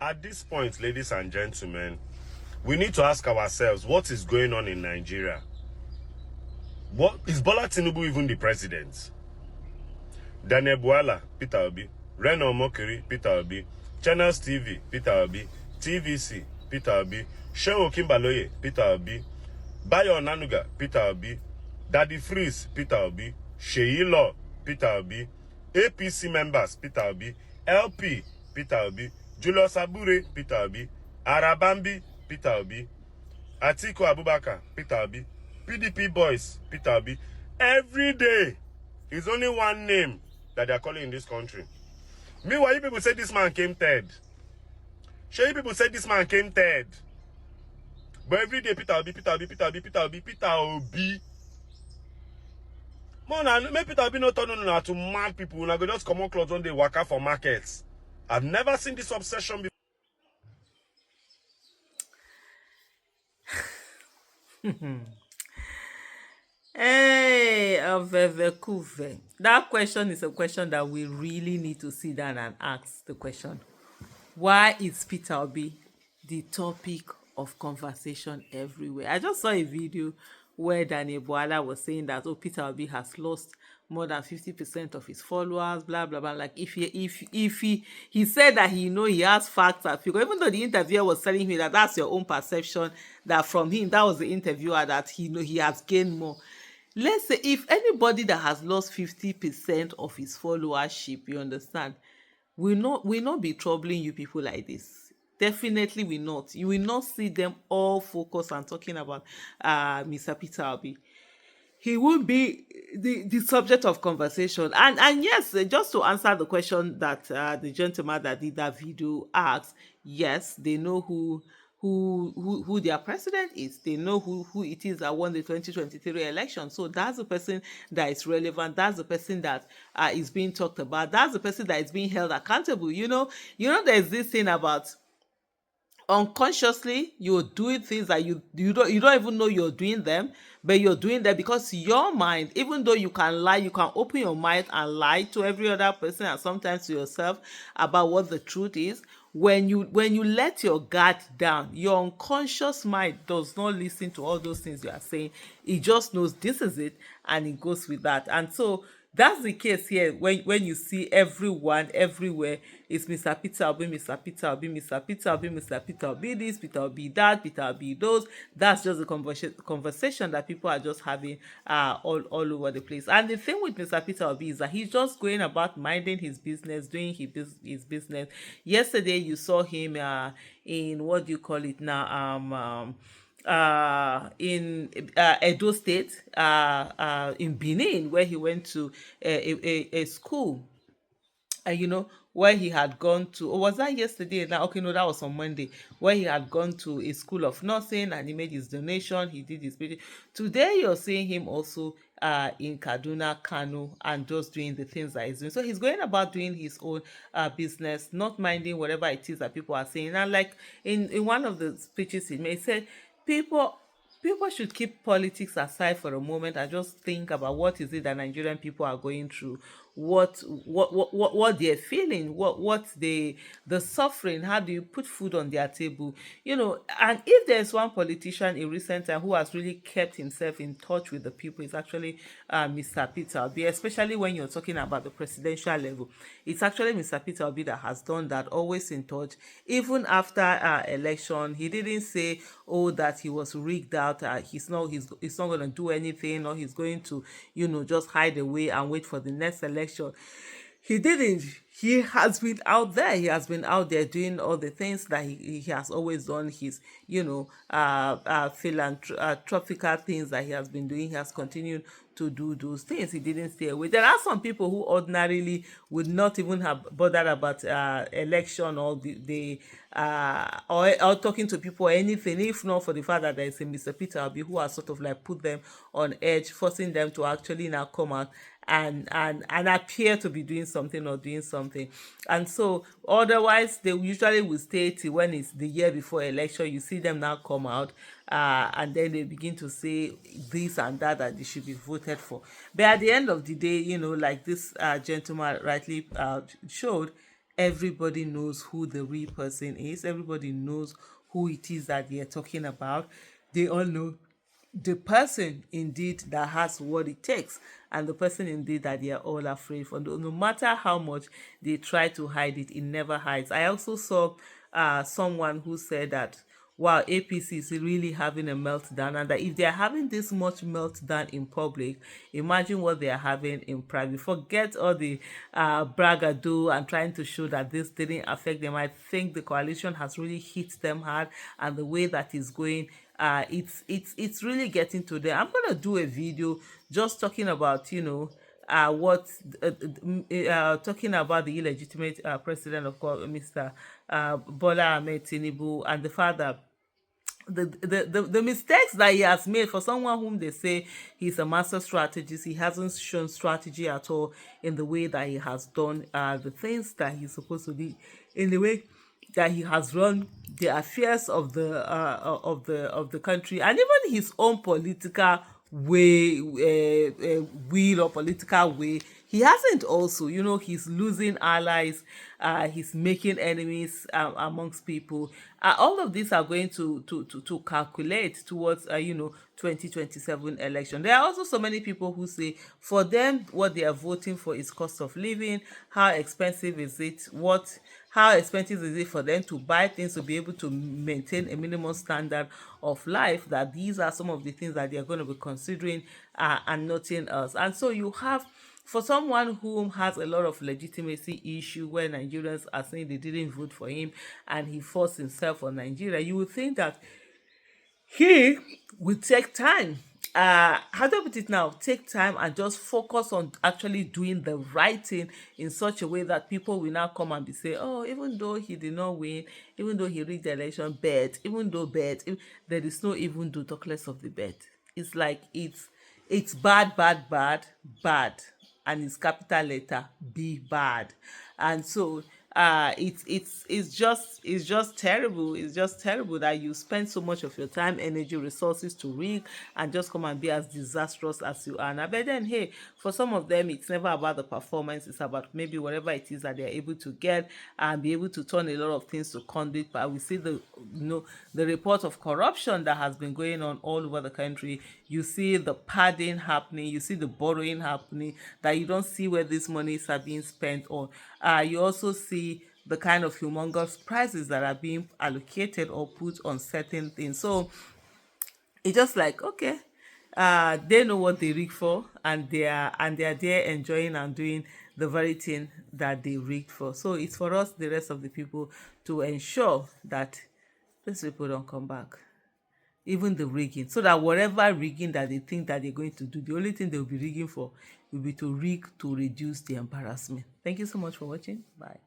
At this point, ladies and gentlemen, we need to ask ourselves what is going on in Nigeria. What is Bola Tinubu even the president? Daniel Buala, Peter Obi, Reno Mokiri, Peter Obi, Channels TV, Peter Obi, TVC, Peter Obi, Shehu Kimbaloye, Peter Obi, Bayo Nanuga, Peter Obi, Daddy Freeze, Peter Obi, Sheyi Law, Peter Obi, APC members, Peter Obi, LP, Peter Obi, Julius Abure, Peter Obi, Arabambi, Peter Obi, Atiku Abubakar, Peter Obi, PDP boys, Peter Obi. Every day is only one name that they are calling in this country. Meanwhile, you people say this man came third. Sure, you people say this man came third. But every day, Peter Obi, Peter Obi, Peter Obi, Peter Obi, Peter Obi. Man, make Peter Obi not turn on to mad people. When I go just come on clothes on the waka for markets. I've never seen this obsession before. Hey, Avevekuve. That question is a question that we really need to sit down and ask the question. Why is Peter Obi the topic of conversation everywhere? I just saw a video where Daniel Boala was saying that, oh, Peter Obi has lost more than 50% of his followers, blah blah blah. Like if he said that he has facts and figures, even though the interviewer was telling me that that's your own perception, that from him that was the interviewer that he has gained more. Let's say if anybody that has lost 50% of his followership, you understand, will not be troubling you people like this. Definitely will not. You will not see them all focus on talking about Mr. Peter Obi. He will be the subject of conversation. And yes, just to answer the question that the gentleman that did that video asked, yes, they know who their president is. They know who it is that won the 2023 election. So that's the person that is relevant. That's the person that is being talked about. That's the person that is being held accountable. There's this thing about unconsciously you're doing things that you don't even know you're doing them, but you're doing them because your mind, even though you can lie, you can open your mind and lie to every other person and sometimes to yourself about what the truth is. When you let your guard down, your unconscious mind does not listen to all those things you are saying. It just knows this is it and it goes with that. And so that's the case here. When you see everyone everywhere, it's Mr. Peter Obi, Mr. Peter Obi, Mr. Peter Obi, Mr. Peter Obi this, Peter Obi that, Peter Obi those. That's just the conversation that people are just having all over the place. And the thing with Mr. Peter Obi is that he's just going about minding his business, doing his business. Yesterday you saw him in, what do you call it now, in Edo State, in Benin, where he went to a school, where he had gone to, or was that yesterday? Now, okay, no, that was on Monday, where he had gone to a school of nursing and he made his donation, he did his video. Today, you're seeing him also in Kaduna, Kano, and just doing the things that he's doing. So he's going about doing his own business, not minding whatever it is that people are saying. And like in one of the speeches he made, he said, people should keep politics aside for a moment and just think about what is it that Nigerian people are going through, what they're feeling, what the suffering. How do you put food on their table? And if there's one politician in recent time who has really kept himself in touch with the people, it's actually Mr. Peter Obi, especially when you're talking about the presidential level. It's actually Mr. Peter Obi that has done that, always in touch. Even after election, he didn't say, oh, that he was rigged out. He's not going to do anything, or he's going to, just hide away and wait for the next election. He didn't. He has been out there. He has been out there doing all the things that he has always done. His, philanthropical things that he has been doing. He has continued to do those things. He didn't stay away. There are some people who ordinarily would not even have bothered about election or or talking to people or anything, if not for the fact that there is a Mr. Peter Obi who has sort of like put them on edge, forcing them to actually now come out and appear to be doing something or doing something. And so otherwise they usually will stay till when it's the year before election. You see them now come out and then they begin to say this and that they should be voted for. But at the end of the day, like this gentleman rightly showed, everybody knows who the real person is. Everybody knows who it is that they're talking about. They all know the person indeed that has what it takes, and the person indeed that they are all afraid for. No matter how much they try to hide it, it never hides. I also saw someone who said that wow, APC is really having a meltdown, and that if they are having this much meltdown in public, imagine what they are having in private. Forget all the bragado and trying to show that this didn't affect them. I think the coalition has really hit them hard, and the way that is going, it's really getting to them. I'm gonna do a video just talking about what talking about the illegitimate president of God, Mr. Bola Ahmed Tinubu, and the fact that the mistakes that he has made, for someone whom they say he's a master strategist, he hasn't shown strategy at all in the way that he has done the things that he's supposed to do, in the way that he has run the affairs of the country, and even his own political way, will or political way. He hasn't also, he's losing allies, he's making enemies amongst people. All of these are going to calculate towards 2027 election. There are also so many people who say for them what they are voting for is cost of living. How expensive is it? How expensive is it for them to buy things to be able to maintain a minimum standard of life? That these are some of the things that they are going to be considering, and nothing else. And so you have, for someone who has a lot of legitimacy issue, where Nigerians are saying they didn't vote for him and he forced himself on Nigeria, you would think that he will take time. How do I put it now? Take time and just focus on actually doing the right thing in such a way that people will now come and be say, oh, even though he did not win, even though he rigged the election, bet, even though bet, there is no even though, talk less of the bet. It's like it's bad, bad, bad, bad, and it's capital letter B, bad. And so it's just terrible. It's just terrible that you spend so much of your time, energy, resources to rig and just come and be as disastrous as you are now. But then hey, for some of them it's never about the performance, it's about maybe whatever it is that they're able to get and be able to turn a lot of things to conduit. But we see the report of corruption that has been going on all over the country. You see the padding happening, you see the borrowing happening, that you don't see where these monies are being spent on. You also see the kind of humongous prices that are being allocated or put on certain things. So it's just like, okay, they know what they rig for, and they are there enjoying and doing the very thing that they rigged for. So it's for us, the rest of the people, to ensure that these people don't come back, even the rigging, so that whatever rigging that they think that they're going to do, the only thing they'll be rigging for will be to rig to reduce the embarrassment. Thank you so much for watching. Bye.